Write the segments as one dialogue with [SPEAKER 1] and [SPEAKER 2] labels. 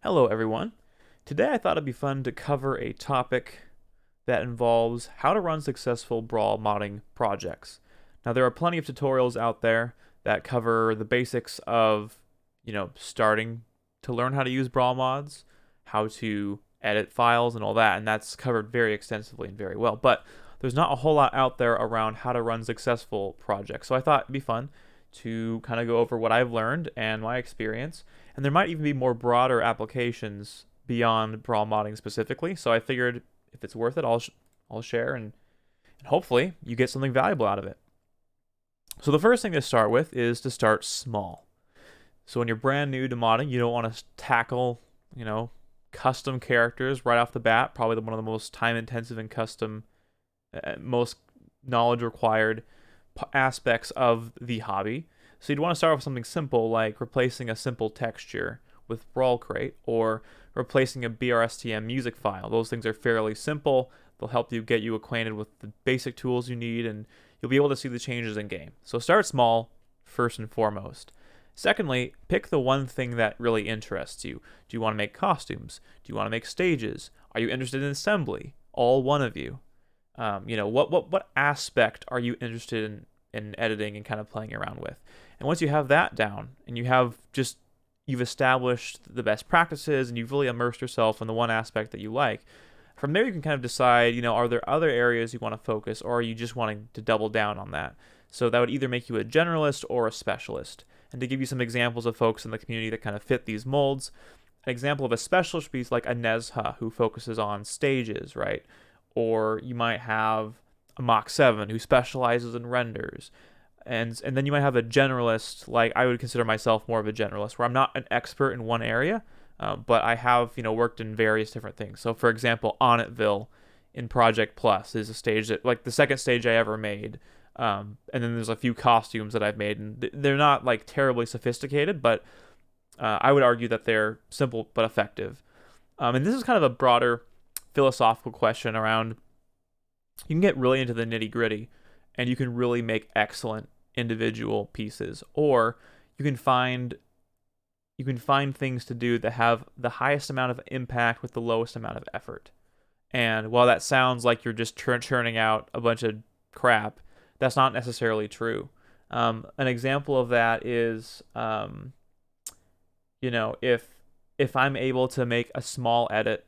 [SPEAKER 1] Hello everyone. Today I thought it'd be fun to cover a topic that involves how to run successful Brawl modding projects. Now there are plenty of tutorials out there that cover the basics of, starting to learn how to use Brawl mods, how to edit files and all that, and that's covered very extensively and very well. But there's not a whole lot out there around how to run successful projects. So I thought it'd be fun to kind of go over what I've learned and my experience. And there might even be more broader applications beyond Brawl modding specifically. So I figured if it's worth it, I'll share and hopefully you get something valuable out of it. So the first thing to start with is to start small. So when you're brand new to modding, you don't want to tackle, custom characters right off the bat. Probably one of the most time intensive and custom, most knowledge required aspects of the hobby. So you'd want to start with something simple like replacing a simple texture with Brawl Crate or replacing a BRSTM music file. Those things are fairly simple. They'll help you get you acquainted with the basic tools you need, and you'll be able to see the changes in game. So start small first and foremost. Secondly, pick the one thing that really interests you. Do you want to make costumes? Do you want to make stages? Are you interested in assembly? All one of you. What aspect are you interested in editing and kind of playing around with? And once you have that down and you've established the best practices and you've really immersed yourself in the one aspect that you like, from there you can kind of decide, are there other areas you want to focus, or are you just wanting to double down on that? So that would either make you a generalist or a specialist. And to give you some examples of folks in the community that kind of fit these molds, an example of a specialist would be like a Nezha who focuses on stages, right? Or you might have a Mach 7 who specializes in renders. And then you might have a generalist, like I would consider myself more of a generalist, where I'm not an expert in one area, but I have worked in various different things. So for example, Onnetville in Project Plus is a stage that, like, the second stage I ever made. And then there's a few costumes that I've made, and they're not like terribly sophisticated, but I would argue that they're simple but effective. And this is kind of a broader philosophical question around, you can get really into the nitty gritty and you can really make excellent individual pieces, or you can find things to do that have the highest amount of impact with the lowest amount of effort. And while that sounds like you're just churning out a bunch of crap, that's not necessarily true. An example of that is, if I'm able to make a small edit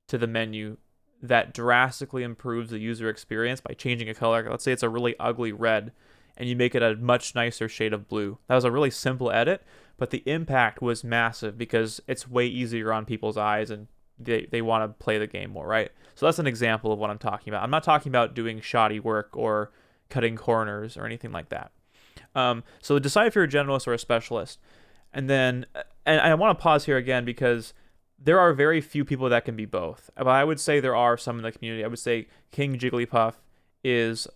[SPEAKER 1] to the menu that drastically improves the user experience by changing a color. Let's say it's a really ugly red, and you make it a much nicer shade of blue. That was a really simple edit, but the impact was massive because it's way easier on people's eyes, and they want to play the game more, right? So that's an example of what I'm talking about. I'm not talking about doing shoddy work or cutting corners or anything like that. So decide if you're a generalist or a specialist. And I want to pause here again because there are very few people that can be both. But I would say there are some in the community. I would say King Jigglypuff is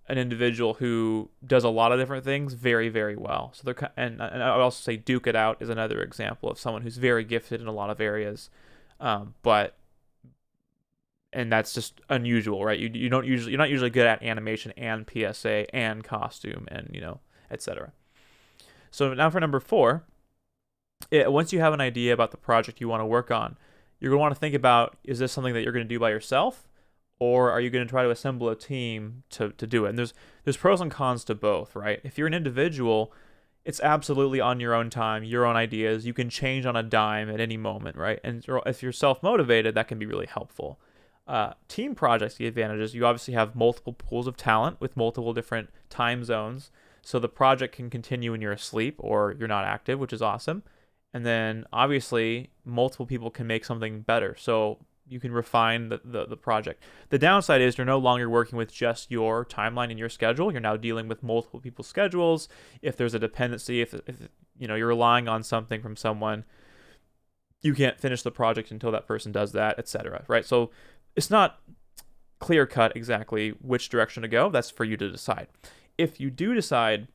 [SPEAKER 1] an individual who does a lot of different things very, very well. So and I would also say Duke It Out is another example of someone who's very gifted in a lot of areas, and that's just unusual, right? You're not usually good at animation and PSA and costume and etc. So now for number 4. Once you have an idea about the project you want to work on, you're going to want to think about, is this something that you're going to do by yourself, or are you going to try to assemble a team to do it? And there's pros and cons to both, right? If you're an individual, it's absolutely on your own time, your own ideas. You can change on a dime at any moment, right? And if you're self-motivated, that can be really helpful. Team projects, the advantage is you obviously have multiple pools of talent with multiple different time zones, so the project can continue when you're asleep or you're not active, which is awesome. And then obviously multiple people can make something better, so you can refine the project. The downside is you're no longer working with just your timeline and your schedule. You're now dealing with multiple people's schedules. If there's a dependency, if you're relying on something from someone, you can't finish the project until that person does that, etc. Right? So it's not clear cut exactly which direction to go. That's for you to decide. If you do decide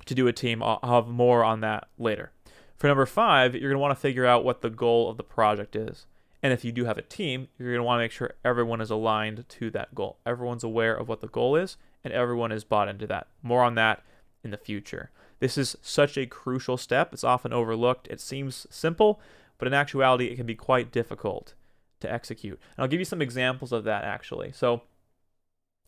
[SPEAKER 1] to do a team, I'll have more on that later. For number 5, you're going to want to figure out what the goal of the project is. And if you do have a team, you're going to want to make sure everyone is aligned to that goal. Everyone's aware of what the goal is, and everyone is bought into that. More on that in the future. This is such a crucial step. It's often overlooked. It seems simple, but in actuality, it can be quite difficult to execute. And I'll give you some examples of that, actually. So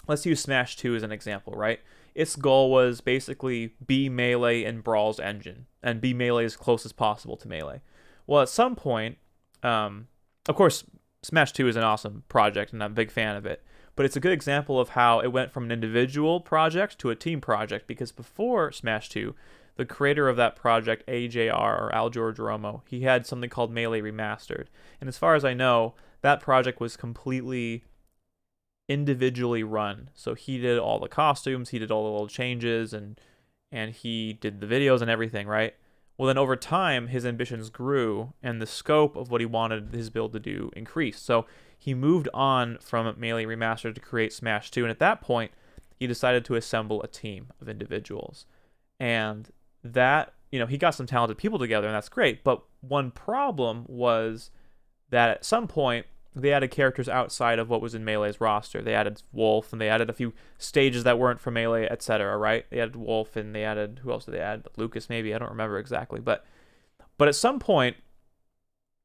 [SPEAKER 1] let's use Smash 2 as an example, right? Its goal was basically be Melee in Brawl's engine, and be Melee as close as possible to Melee. Well, at some point, of course, Smash 2 is an awesome project, and I'm a big fan of it. But it's a good example of how it went from an individual project to a team project, because before Smash 2, the creator of that project, AJR, or Al George Romo, he had something called Melee Remastered. And as far as I know, that project was completely individually run. So he did all the costumes, he did all the little changes, and he did the videos and everything, right? Well, then over time, his ambitions grew, and the scope of what he wanted his build to do increased. So he moved on from Melee Remastered to create Smash 2, and at that point, he decided to assemble a team of individuals. And that, he got some talented people together, and that's great. But one problem was that at some point, they added characters outside of what was in Melee's roster. They added Wolf, and they added a few stages that weren't from Melee, etc., right? They added Wolf, and they added, who else did they add? Lucas, maybe? I don't remember exactly. But at some point,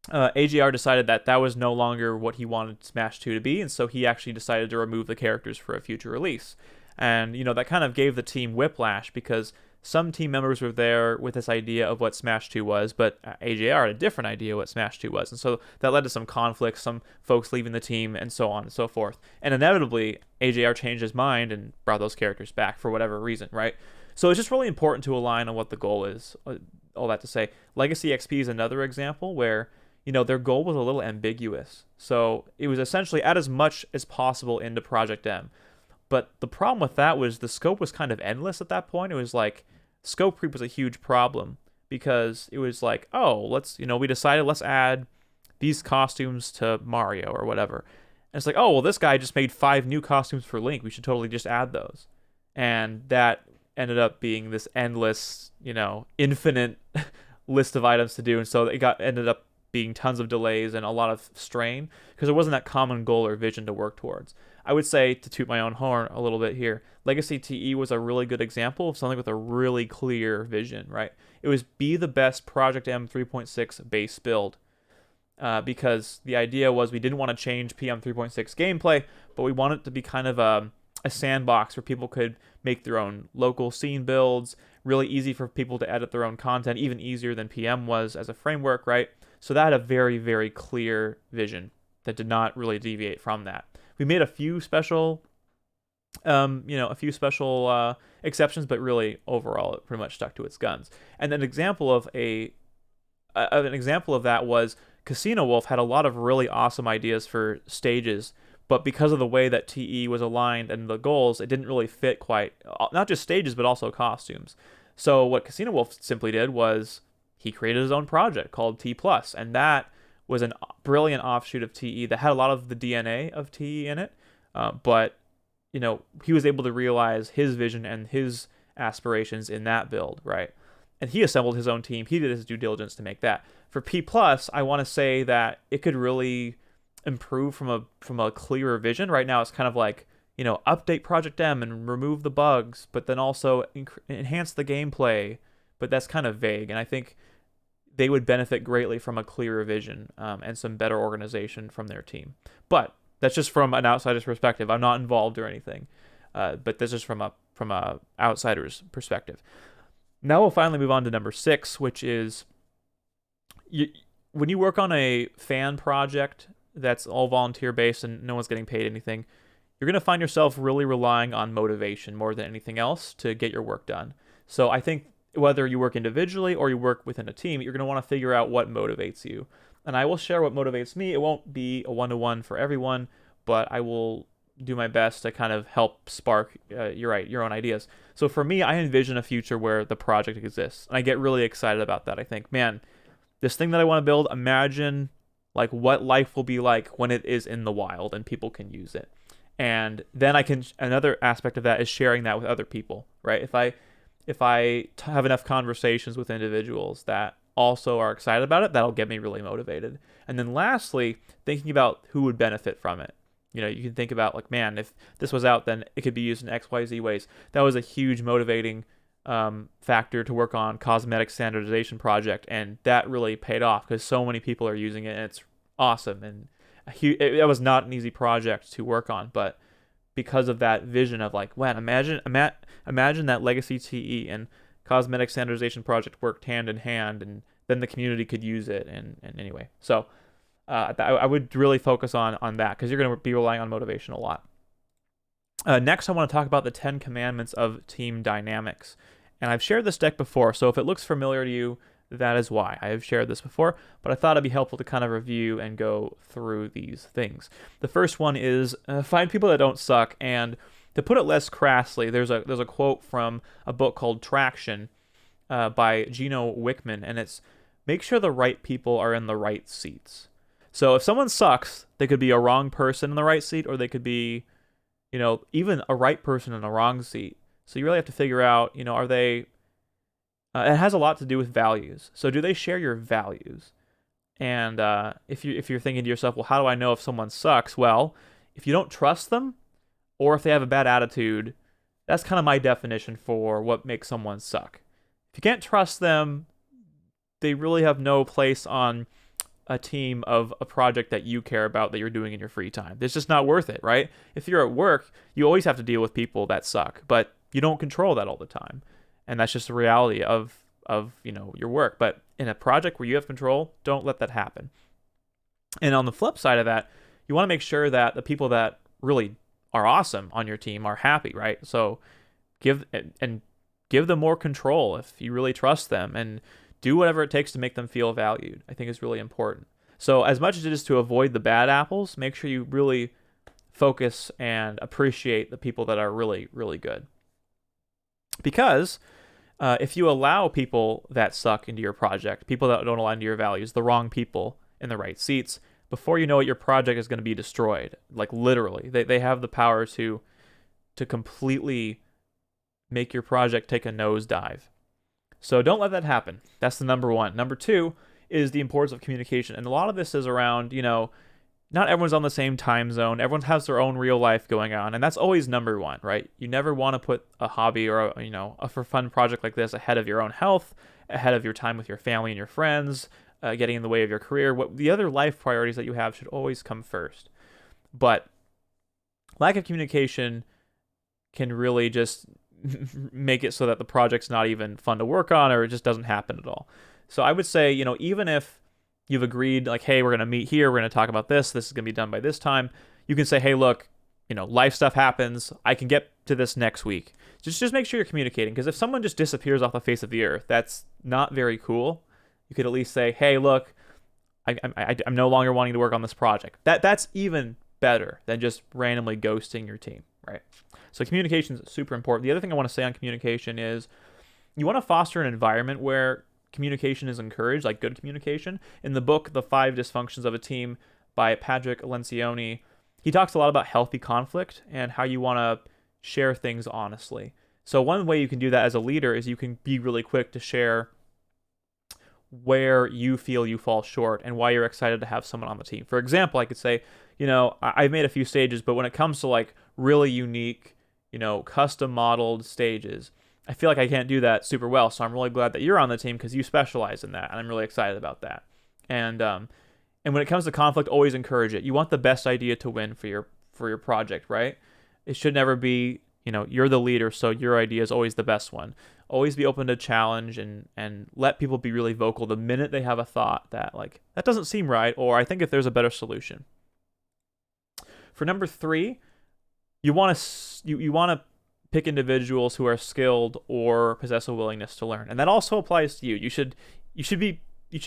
[SPEAKER 1] AGR decided that was no longer what he wanted Smash 2 to be, and so he actually decided to remove the characters for a future release. And, that kind of gave the team whiplash, because some team members were there with this idea of what Smash 2 was, but AJR had a different idea what Smash 2 was. And so that led to some conflicts, some folks leaving the team, and so on and so forth. And inevitably, AJR changed his mind and brought those characters back for whatever reason, right? So it's just really important to align on what the goal is. All that to say, Legacy XP is another example where, their goal was a little ambiguous. So it was essentially add as much as possible into Project M. But the problem with that was the scope was kind of endless at that point. It was like, scope creep was a huge problem, because it was like, oh, we decided let's add these costumes to Mario or whatever. And it's like, oh, well, this guy just made 5 new costumes for Link. We should totally just add those. And that ended up being this endless, infinite list of items to do. And so it ended up being tons of delays and a lot of strain, because there wasn't that common goal or vision to work towards. I would say, to toot my own horn a little bit here, Legacy TE was a really good example of something with a really clear vision, right? It was be the best Project M 3.6 base build, because the idea was we didn't want to change PM 3.6 gameplay, but we wanted it to be kind of a sandbox where people could make their own local scene builds, really easy for people to edit their own content, even easier than PM was as a framework, right? So that had a very, very clear vision that did not really deviate from that. We made a few special, exceptions, but really overall it pretty much stuck to its guns. And an example of that was Casino Wolf had a lot of really awesome ideas for stages, but because of the way that TE was aligned and the goals, it didn't really fit quite, not just stages, but also costumes. So what Casino Wolf simply did was he created his own project called T+, and that was a brilliant offshoot of TE that had a lot of the DNA of TE in it, but he was able to realize his vision and his aspirations in that build, right? And he assembled his own team. He did his due diligence to make that. For P+, I want to say that it could really improve from a clearer vision. Right now, it's kind of like, update Project M and remove the bugs, but then also enhance the gameplay. But that's kind of vague, and I think they would benefit greatly from a clearer vision and some better organization from their team. But that's just from an outsider's perspective. I'm not involved or anything, but this is from a outsider's perspective. Now we'll finally move on to number 6, which is when you work on a fan project that's all volunteer-based and no one's getting paid anything, you're going to find yourself really relying on motivation more than anything else to get your work done. So I think whether you work individually or you work within a team, you're going to want to figure out what motivates you. And I will share what motivates me. It won't be a one-to-one for everyone, but I will do my best to kind of help spark your own ideas. So for me, I envision a future where the project exists, and I get really excited about that. I think, man, this thing that I want to build, imagine like what life will be like when it is in the wild and people can use it. And then another aspect of that is sharing that with other people, right? If I have enough conversations with individuals that also are excited about it, that'll get me really motivated. And then lastly, thinking about who would benefit from it. You can think about like, man, if this was out, then it could be used in XYZ ways. That was a huge motivating factor to work on cosmetic standardization project, and that really paid off because so many people are using it, and it's awesome. And it was not an easy project to work on, but because of that vision of like, wow, imagine that legacy TE and cosmetic standardization project worked hand in hand, and then the community could use it. And anyway, so I would really focus on that because you're going to be relying on motivation a lot. Next, I want to talk about the 10 commandments of team dynamics. And I've shared this deck before, so if it looks familiar to you, that is why. I have shared this before, but I thought it'd be helpful to kind of review and go through these things. The first one is find people that don't suck, and to put it less crassly, there's a quote from a book called Traction by Gino Wickman, and it's make sure the right people are in the right seats. So if someone sucks, they could be a wrong person in the right seat, or they could be, even a right person in a wrong seat. So you really have to figure out, are they... it has a lot to do with values. So do they share your values? And if you're thinking to yourself, well, how do I know if someone sucks? Well, if you don't trust them, or if they have a bad attitude, that's kind of my definition for what makes someone suck. If you can't trust them, they really have no place on a team of a project that you care about that you're doing in your free time. It's just not worth it, right? If you're at work, you always have to deal with people that suck, but you don't control that all the time. And that's just the reality of your work. But in a project where you have control, don't let that happen. And on the flip side of that, you want to make sure that the people that really are awesome on your team are happy, right? So give them more control if you really trust them, and do whatever it takes to make them feel valued. I think is really important. So as much as it is to avoid the bad apples, make sure you really focus and appreciate the people that are really, really good. Because if you allow people that suck into your project, people that don't align to your values, the wrong people in the right seats, before you know it, your project is going to be destroyed. Like literally, they have the power to completely make your project take a nosedive. So don't let that happen. That's the number one. Number two is the importance of communication. And a lot of this is around, not everyone's on the same time zone. Everyone has their own real life going on. And that's always number one, right? You never want to put a hobby or a for fun project like this ahead of your own health, ahead of your time with your family and your friends, getting in the way of your career. The other life priorities that you have should always come first. But lack of communication can really just make it so that the project's not even fun to work on, or it just doesn't happen at all. So I would say, even if you've agreed, like, hey, we're going to meet here, we're going to talk about this is going to be done by this time, you can say, hey, look, life stuff happens, I can get to this next week. Just make sure you're communicating, because if someone just disappears off the face of the earth, that's not very cool. You could at least say, hey, look, I'm no longer wanting to work on this project. That's even better than just randomly ghosting your team, right? So communication is super important. The other thing I want to say on communication is you want to foster an environment where communication is encouraged, like good communication. In the book, The 5 Dysfunctions of a Team by Patrick Lencioni, he talks a lot about healthy conflict and how you want to share things honestly. So one way you can do that as a leader is you can be really quick to share where you feel you fall short and why you're excited to have someone on the team. For example, I could say, I've made a few stages, but when it comes to like really unique, custom modeled stages, I feel like I can't do that super well. So I'm really glad that you're on the team because you specialize in that, and I'm really excited about that. And when it comes to conflict, always encourage it. You want the best idea to win for your project, right? It should never be, you're the leader, so your idea is always the best one. Always be open to challenge and let people be really vocal the minute they have a thought that like that doesn't seem right, or I think if there's a better solution. For number 3, you want to pick individuals who are skilled or possess a willingness to learn, and that also applies to you. You should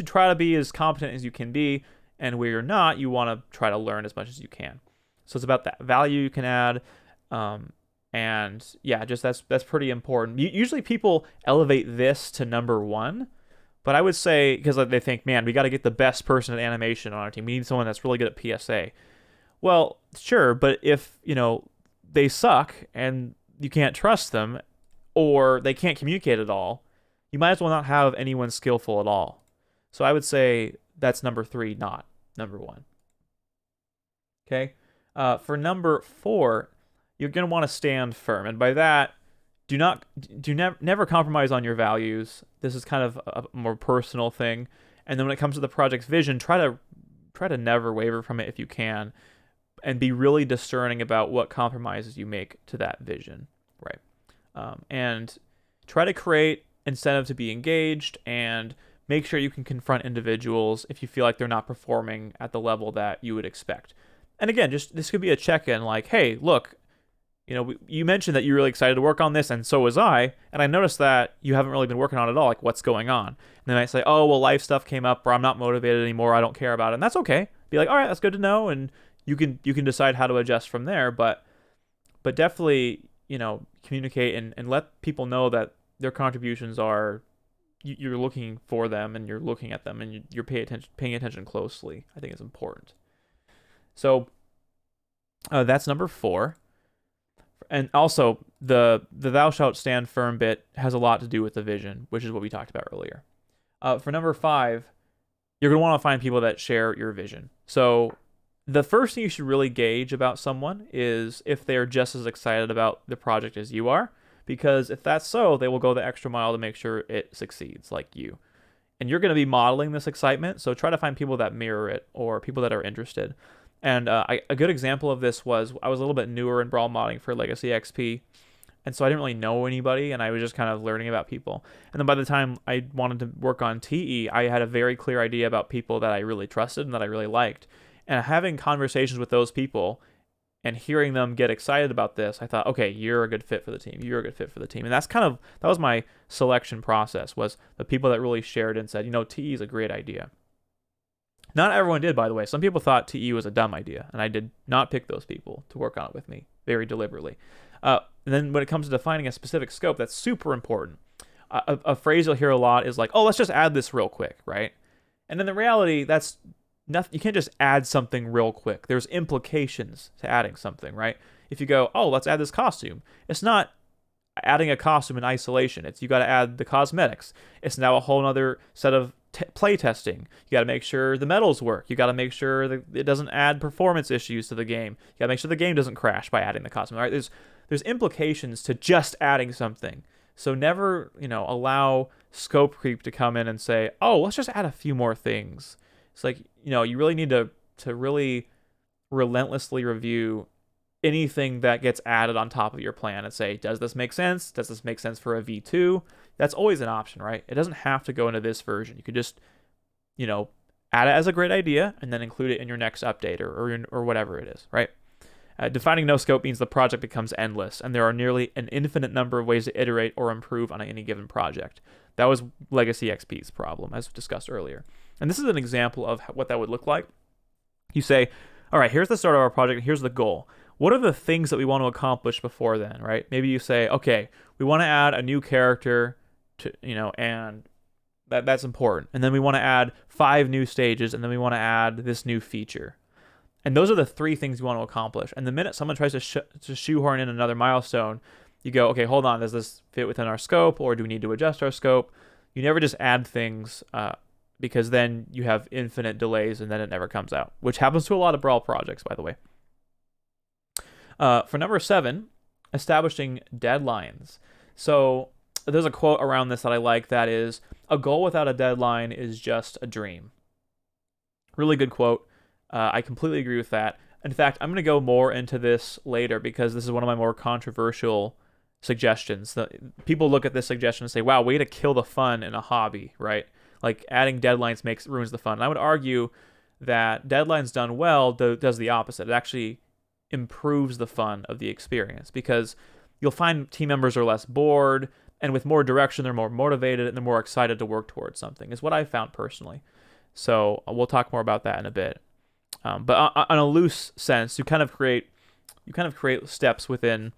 [SPEAKER 1] try to be as competent as you can be, and where you're not, you want to try to learn as much as you can. So it's about that value you can add, and yeah, just that's pretty important. Usually people elevate this to number 1, but I would say because they think, man, we got to get the best person at animation on our team. We need someone that's really good at PSA. Well, sure, but if they suck and you can't trust them, or they can't communicate at all, you might as well not have anyone skillful at all. So I would say that's number 3, not number 1. Okay. For number 4, you're going to want to stand firm. And by that, never compromise on your values. This is kind of a more personal thing. And then when it comes to the project's vision, try to never waver from it if you can, and be really discerning about what compromises you make to that vision, right? And try to create incentive to be engaged, and make sure you can confront individuals if you feel like they're not performing at the level that you would expect. And again, just this could be a check-in, like, hey, look, you mentioned that you're really excited to work on this, and so was I, and I noticed that you haven't really been working on it at all. Like, what's going on? And they might say, oh, well, life stuff came up, or I'm not motivated anymore, I don't care about it, and that's okay. Be like, all right, that's good to know, and you can decide how to adjust from there, but definitely, communicate and let people know that their contributions are, you're looking for them, and you're looking at them, and you're paying attention closely. I think it's important. So that's number 4. And also, the thou shalt stand firm bit has a lot to do with the vision, which is what we talked about earlier. For number 5, you're going to want to find people that share your vision. So the first thing you should really gauge about someone is if they're just as excited about the project as you are, because if that's so, they will go the extra mile to make sure it succeeds, like you. And you're going to be modeling this excitement, so try to find people that mirror it, or people that are interested. And a good example of this was, I was a little bit newer in Brawl modding for Legacy XP, and so I didn't really know anybody, and I was just kind of learning about people. And then by the time I wanted to work on TE, I had a very clear idea about people that I really trusted and that I really liked. And having conversations with those people and hearing them get excited about this, I thought, okay, you're a good fit for the team. You're a good fit for the team. And that was my selection process, was the people that really shared and said, TE is a great idea. Not everyone did, by the way. Some people thought TE was a dumb idea, and I did not pick those people to work on it with me very deliberately. And then when it comes to defining a specific scope, that's super important. A phrase you'll hear a lot is like, oh, let's just add this real quick, right? And in the reality, that's nothing. You can't just add something real quick. There's implications to adding something, right? If you go, oh, let's add this costume, it's not adding a costume in isolation. You got to add the cosmetics. It's now a whole other set of play testing. You got to make sure the medals work. You got to make sure that it doesn't add performance issues to the game. You got to make sure the game doesn't crash by adding the costume. Right? There's implications to just adding something. So never, allow scope creep to come in and say, oh, let's just add a few more things. It's like, you really need to really relentlessly review anything that gets added on top of your plan and say, does this make sense? Does this make sense for a V2? That's always an option, right? It doesn't have to go into this version. You could just, add it as a great idea and then include it in your next update or whatever it is, right? Defining no scope means the project becomes endless, and there are nearly an infinite number of ways to iterate or improve on any given project. That was Legacy XP's problem, as discussed earlier. And this is an example of what that would look like. You say, all right, here's the start of our project, and here's the goal. What are the things that we want to accomplish before then, right? Maybe you say, okay, we want to add a new character to, and that's important. And then we want to add 5 new stages, and then we want to add this new feature. And those are the 3 things you want to accomplish. And the minute someone tries to shoehorn in another milestone, you go, okay, hold on, does this fit within our scope, or do we need to adjust our scope? You never just add things, because then you have infinite delays, and then it never comes out, which happens to a lot of Brawl projects, by the way. For number 7, establishing deadlines. So there's a quote around this that I like that is, a goal without a deadline is just a dream. Really good quote. I completely agree with that. In fact, I'm going to go more into this later because this is one of my more controversial suggestions. People look at this suggestion and say, wow, way to kill the fun in a hobby, right? Like adding deadlines ruins the fun. And I would argue that deadlines done well does the opposite. It actually improves the fun of the experience, because you'll find team members are less bored, and with more direction, they're more motivated and they're more excited to work towards something, is what I've found personally. So we'll talk more about that in a bit. But on a loose sense, you kind of create steps within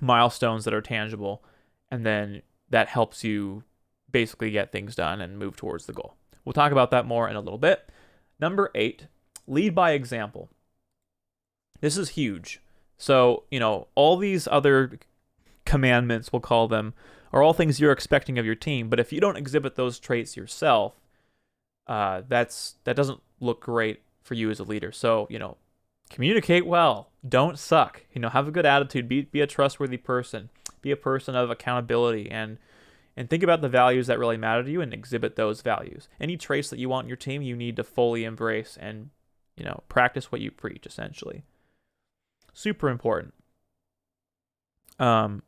[SPEAKER 1] milestones that are tangible, and then that helps you basically get things done and move towards the goal. We'll talk about that more in a little bit. Number 8, lead by example. This is huge. So, all these other commandments, we'll call them, are all things you're expecting of your team. But if you don't exhibit those traits yourself, that doesn't look great for you as a leader. So, communicate well. Don't suck. Have a good attitude. Be a trustworthy person. be a person of accountability and think about the values that really matter to you and exhibit those values. Any traits that you want in your team, you need to fully embrace and, practice what you preach, essentially. Super important. And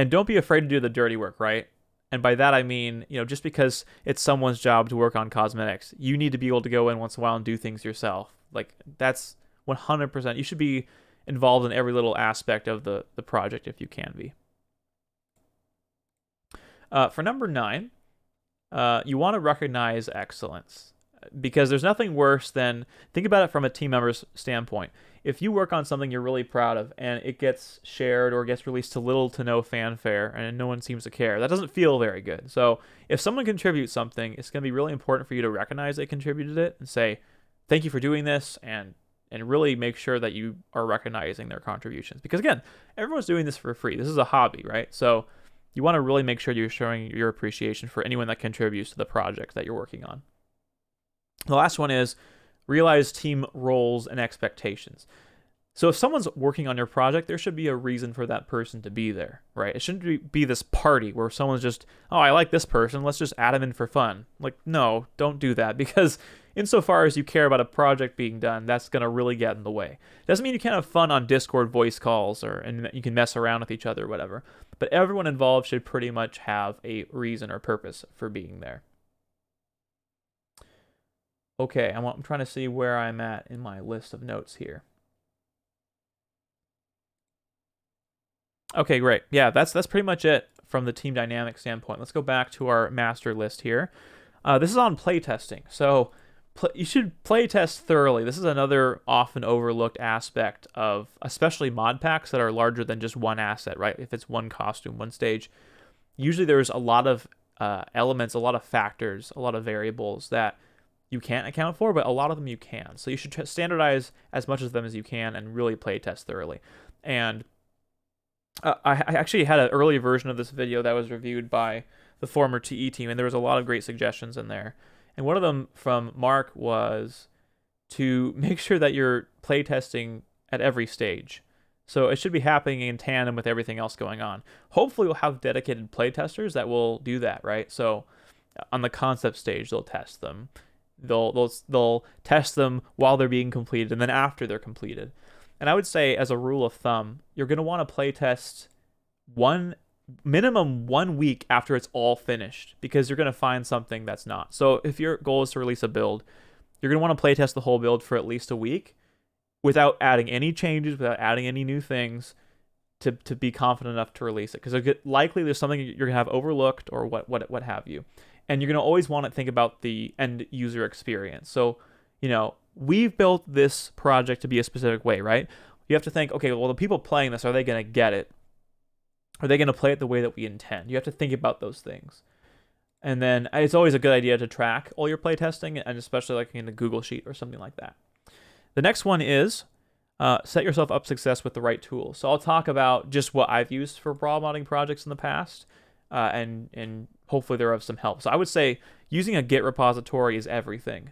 [SPEAKER 1] don't be afraid to do the dirty work, right? And by that I mean, just because it's someone's job to work on cosmetics, you need to be able to go in once in a while and do things yourself. Like, that's 100%. You should be involved in every little aspect of the project if you can be. For number 9, you want to recognize excellence, because there's nothing worse than, think about it from a team member's standpoint. If you work on something you're really proud of and it gets shared or gets released to little to no fanfare and no one seems to care, that doesn't feel very good. So if someone contributes something, it's going to be really important for you to recognize they contributed it and say, thank you for doing this, and really make sure that you are recognizing their contributions. Because again, everyone's doing this for free. This is a hobby, right? So you want to really make sure you're showing your appreciation for anyone that contributes to the project that you're working on. The last one is realize team roles and expectations. So if someone's working on your project, there should be a reason for that person to be there, right? It shouldn't be this party where someone's just, oh, I like this person, let's just add them in for fun. Like, no, don't do that, because insofar as you care about a project being done, that's going to really get in the way. Doesn't mean you can't have fun on Discord voice calls and you can mess around with each other or whatever, but everyone involved should pretty much have a reason or purpose for being there. Okay, I'm trying to see where I'm at in my list of notes here. Okay, great. Yeah, that's pretty much it from the team dynamic standpoint. Let's go back to our master list here. This is on playtesting. So you should playtest thoroughly. This is another often overlooked aspect of especially mod packs that are larger than just one asset, right? If it's one costume, one stage, usually there's a lot of elements, a lot of factors, a lot of variables that you can't account for, but a lot of them you can. So you should standardize as much of them as you can and really playtest thoroughly. And I actually had an early version of this video that was reviewed by the former TE team, and there was a lot of great suggestions in there. And one of them from Mark was to make sure that you're playtesting at every stage. So it should be happening in tandem with everything else going on. Hopefully we'll have dedicated playtesters that will do that, right? So on the concept stage, they'll test them. They'll test them while they're being completed and then after they're completed. And I would say, as a rule of thumb, you're going to want to playtest minimum 1 week after it's all finished, because you're going to find something that's not. So if your goal is to release a build, you're going to want to playtest the whole build for at least a week without adding any changes, without adding any new things to be confident enough to release it. Because likely there's something you're going to have overlooked or what have you. And you're going to always want to think about the end user experience. So, we've built this project to be a specific way, right? You have to think, okay, well, the people playing this, are they going to get it? Are they going to play it the way that we intend? You have to think about those things. And then it's always a good idea to track all your playtesting, and especially like in a Google Sheet or something like that. The next one is set yourself up success with the right tools. So I'll talk about just what I've used for Brawl modding projects in the past, and hopefully they're of some help. So I would say using a Git repository is everything,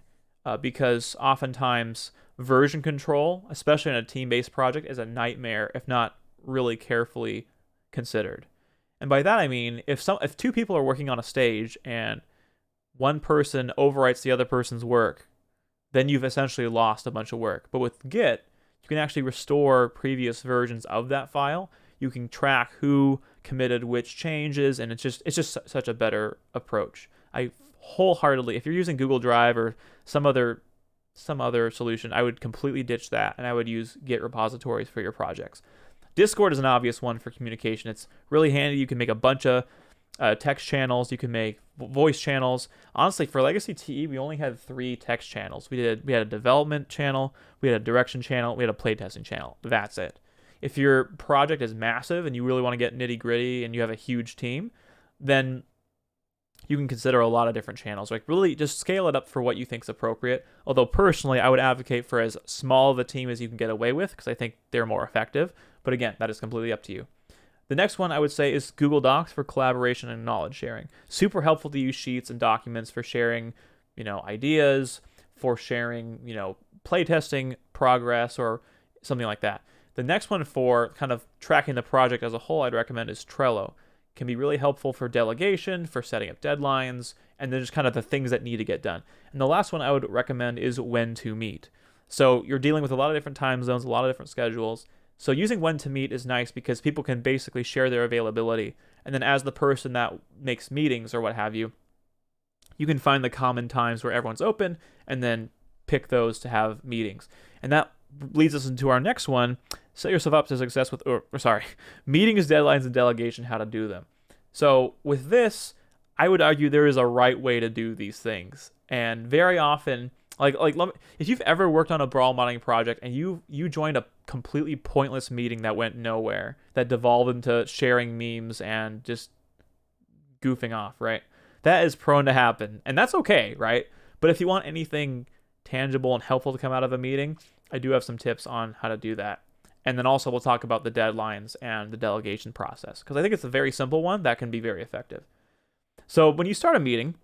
[SPEAKER 1] because oftentimes version control, especially in a team-based project, is a nightmare if not really carefully considered. And by that I mean, if two people are working on a stage and one person overwrites the other person's work, then you've essentially lost a bunch of work. But with Git, you can actually restore previous versions of that file. You can track who committed which changes, and it's just such a better approach. I wholeheartedly, if you're using Google Drive or some other solution, I would completely ditch that, and I would use Git repositories for your projects. Discord is an obvious one for communication. It's really handy. You can make a bunch of text channels. You can make voice channels. Honestly, for Legacy TE, we only had 3 text channels. We had a development channel, we had a direction channel, we had a playtesting channel. That's it. If your project is massive and you really want to get nitty gritty and you have a huge team, then you can consider a lot of different channels. Like, really just scale it up for what you think is appropriate. Although personally, I would advocate for as small of a team as you can get away with, because I think they're more effective. But again, that is completely up to you. The next one I would say is Google Docs for collaboration and knowledge sharing. Super helpful to use sheets and documents for sharing, ideas, for sharing, playtesting progress or something like that. The next one for kind of tracking the project as a whole I'd recommend is Trello. It can be really helpful for delegation, for setting up deadlines, and then just kind of the things that need to get done. And the last one I would recommend is When to Meet. So you're dealing with a lot of different time zones, a lot of different schedules. So using When to Meet is nice because people can basically share their availability. And then as the person that makes meetings or what have you, you can find the common times where everyone's open and then pick those to have meetings. And that leads us into our next one. Set yourself up to success with, meetings, deadlines, and delegation, how to do them. So with this, I would argue there is a right way to do these things. And very often, if you've ever worked on a Brawl modding project and you joined a completely pointless meeting that went nowhere, that devolved into sharing memes and just goofing off, right? That is prone to happen, and that's okay, right? But if you want anything tangible and helpful to come out of a meeting, I do have some tips on how to do that. And then also we'll talk about the deadlines and the delegation process, because I think it's a very simple one that can be very effective. So when you start a meeting,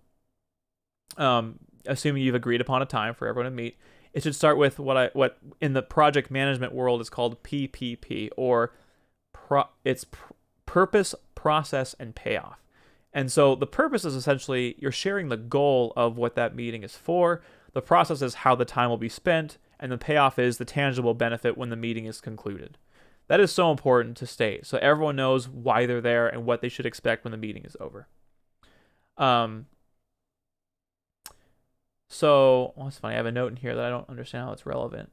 [SPEAKER 1] assuming you've agreed upon a time for everyone to meet, it should start with what in the project management world is called PPP, or it's purpose, process, and payoff. And so the purpose is essentially you're sharing the goal of what that meeting is for. The process is how the time will be spent, and the payoff is the tangible benefit when the meeting is concluded. That is so important to state, so everyone knows why they're there and what they should expect when the meeting is over. So, it's funny, I have a note in here that I don't understand how it's relevant.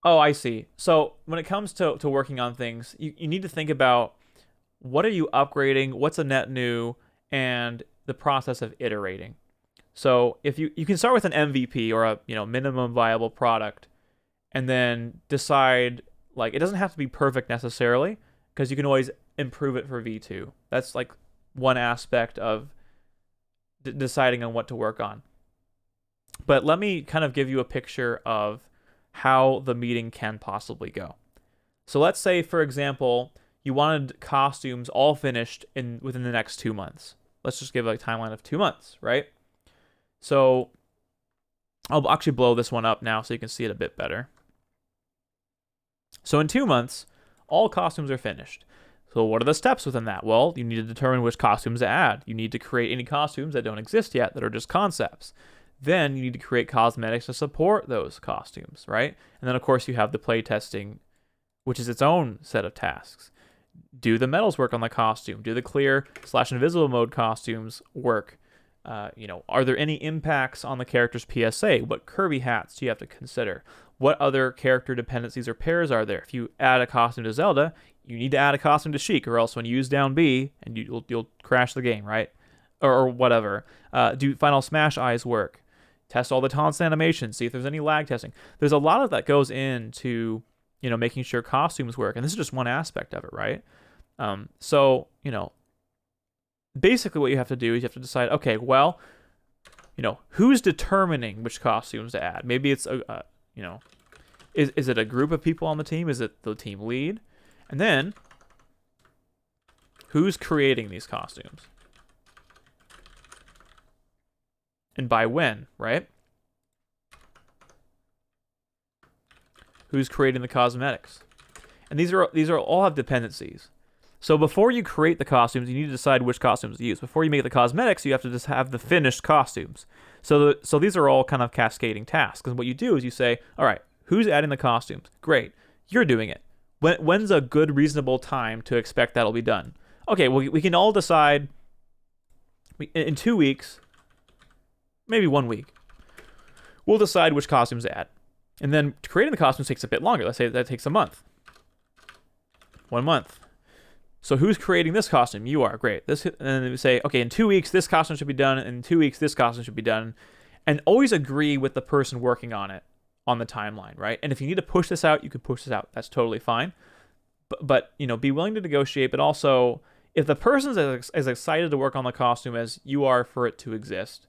[SPEAKER 1] Oh, I see. So when it comes to working on things, you need to think about what are you upgrading, what's a net new, and the process of iterating. So if you can start with an MVP or a minimum viable product, and then decide, like, it doesn't have to be perfect necessarily, because you can always improve it for V2. That's like one aspect of deciding on what to work on. But let me kind of give you a picture of how the meeting can possibly go. So let's say, for example, you wanted costumes all finished within the next 2 months. Let's just give a timeline of 2 months, right? So I'll actually blow this one up now so you can see it a bit better. So in 2 months, all costumes are finished. So what are the steps within that? Well, you need to determine which costumes to add. You need to create any costumes that don't exist yet, that are just concepts. Then you need to create cosmetics to support those costumes, right? And then, of course, you have the playtesting, which is its own set of tasks. Do the medals work on the costume? Do the clear/invisible mode costumes work? Are there any impacts on the character's PSA? What Kirby hats do you have to consider? What other character dependencies or pairs are there? If you add a costume to Zelda, you need to add a costume to Sheik, or else when you use down B, and you'll crash the game, right? Or whatever. Do Final Smash eyes work? Test all the taunts and animations. See if there's any lag testing. There's a lot of that goes into making sure costumes work, and this is just one aspect of it, right? Basically what you have to do is you have to decide, okay, well, who's determining which costumes to add? Maybe it's is it a group of people on the team? Is it the team lead? And then who's creating these costumes? And by when, right? Who's creating the cosmetics? And these are all have dependencies. So before you create the costumes, you need to decide which costumes to use. Before you make the cosmetics, you have to just have the finished costumes. So these are all kind of cascading tasks. And what you do is you say, all right, who's adding the costumes? Great, you're doing it. When's a good, reasonable time to expect that'll be done? Okay, well, we can all decide in 2 weeks, maybe 1 week. We'll decide which costumes to add. And then creating the costumes takes a bit longer. Let's say that takes a month. 1 month. So who's creating this costume? You are. Great. And then we say, okay, in 2 weeks, this costume should be done. In 2 weeks, this costume should be done. And always agree with the person working on it on the timeline, right? And if you need to push this out, you can push this out. That's totally fine. But be willing to negotiate. But also, if the person's as excited to work on the costume as you are for it to exist,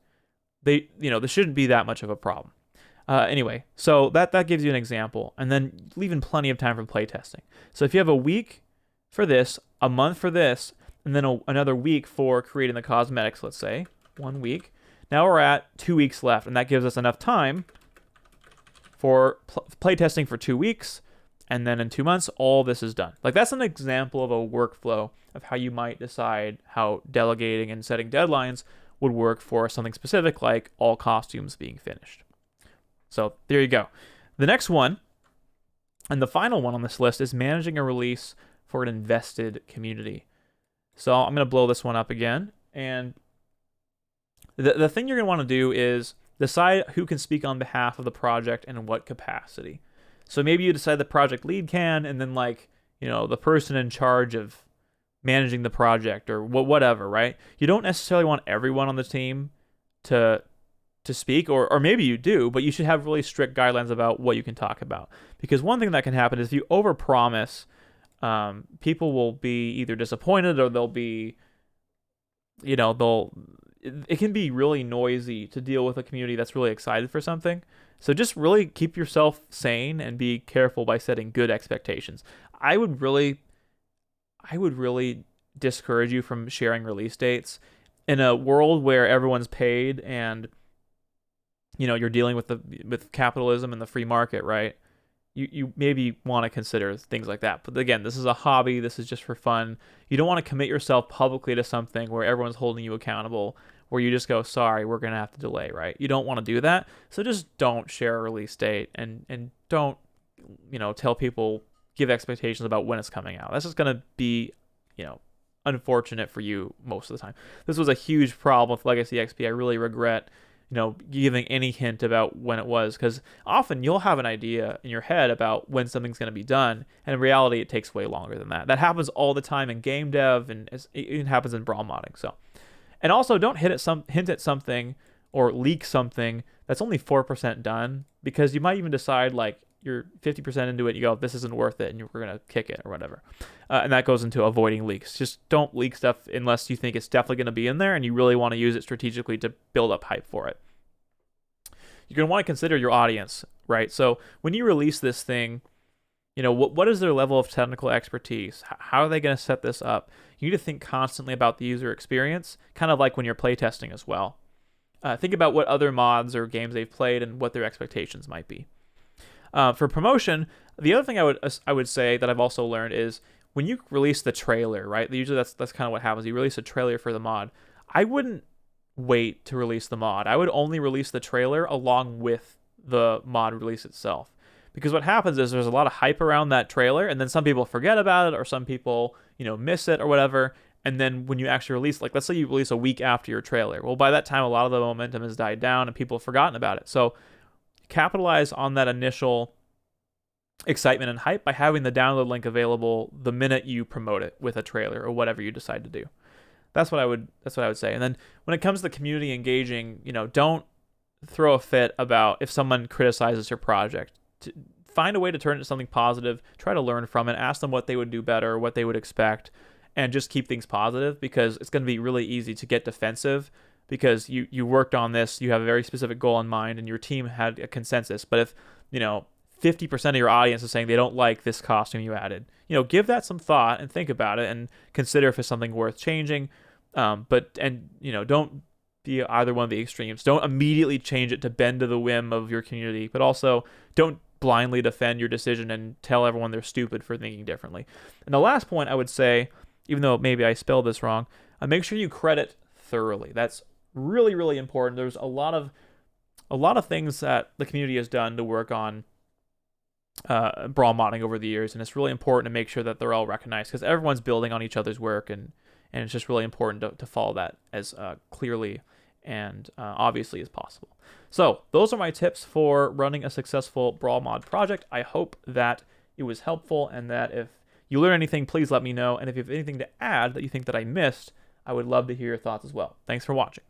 [SPEAKER 1] there shouldn't be that much of a problem. Anyway, so that gives you an example. And then leaving plenty of time for playtesting. So if you have a week for this, a month for this, and then another week for creating the cosmetics, let's say, 1 week. Now we're at 2 weeks left, and that gives us enough time for playtesting for 2 weeks, and then in 2 months, all this is done. Like, that's an example of a workflow of how you might decide how delegating and setting deadlines would work for something specific, like all costumes being finished. So there you go. The next one, and the final one on this list, is managing a release for an invested community. So I'm going to blow this one up again. And the thing you're going to want to do is decide who can speak on behalf of the project and in what capacity. So maybe you decide the project lead can, and then the person in charge of managing the project or whatever, right? You don't necessarily want everyone on the team to speak, or maybe you do, but you should have really strict guidelines about what you can talk about. Because one thing that can happen is if you overpromise, people will be either disappointed or they'll be, it can be really noisy to deal with a community that's really excited for something. So just really keep yourself sane and be careful by setting good expectations. I would really discourage you from sharing release dates in a world where everyone's paid and you're dealing with capitalism and the free market, right? You maybe want to consider things like that. But again, this is a hobby. This is just for fun. You don't want to commit yourself publicly to something where everyone's holding you accountable, where you just go, sorry, we're going to have to delay, right? You don't want to do that. So just don't share a release date and don't, tell people, give expectations about when it's coming out. That's just going to be, unfortunate for you most of the time. This was a huge problem with Legacy XP. I really regret, giving any hint about when it was, because often you'll have an idea in your head about when something's going to be done, and in reality, it takes way longer than that. That happens all the time in game dev, and it even happens in Brawl modding. So, and also don't hint at something or leak something that's only 4% done, because you might even decide you're 50% into it, you go, this isn't worth it, and we're going to kick it or whatever. And that goes into avoiding leaks. Just don't leak stuff unless you think it's definitely going to be in there and you really want to use it strategically to build up hype for it. You're going to want to consider your audience, right? So when you release this thing, what is their level of technical expertise? How are they going to set this up? You need to think constantly about the user experience, kind of like when you're playtesting as well. Think about what other mods or games they've played and what their expectations might be. For promotion, the other thing I would say that I've also learned is when you release the trailer, right? Usually that's kind of what happens. You release a trailer for the mod. I wouldn't wait to release the mod. I would only release the trailer along with the mod release itself. Because what happens is there's a lot of hype around that trailer, and then some people forget about it, or some people, miss it or whatever. And then when you actually release, let's say you release a week after your trailer. Well, by that time, a lot of the momentum has died down and people have forgotten about it. So capitalize on that initial excitement and hype by having the download link available the minute you promote it with a trailer or whatever you decide to do. That's what I would say. And then when it comes to the community engaging, don't throw a fit about if someone criticizes your project. Find a way to turn it into something positive. Try to learn from it. Ask them what they would do better, what they would expect, and just keep things positive, because it's going to be really easy to get defensive because you worked on this, you have a very specific goal in mind, and your team had a consensus. But if 50% of your audience is saying they don't like this costume you added, give that some thought and think about it and consider if it's something worth changing. Don't be either one of the extremes. Don't immediately change it to bend to the whim of your community, but also don't blindly defend your decision and tell everyone they're stupid for thinking differently. And the last point I would say, even though maybe I spelled this wrong, make sure you credit thoroughly. That's really, really important. There's a lot of things that the community has done to work on Brawl modding over the years, and it's really important to make sure that they're all recognized, because everyone's building on each other's work, and it's just really important to follow that as clearly and obviously as possible. So those are my tips for running a successful Brawl mod project. I hope that it was helpful, and that if you learn anything, please let me know. And if you have anything to add that you think that I missed, I would love to hear your thoughts as well. Thanks for watching.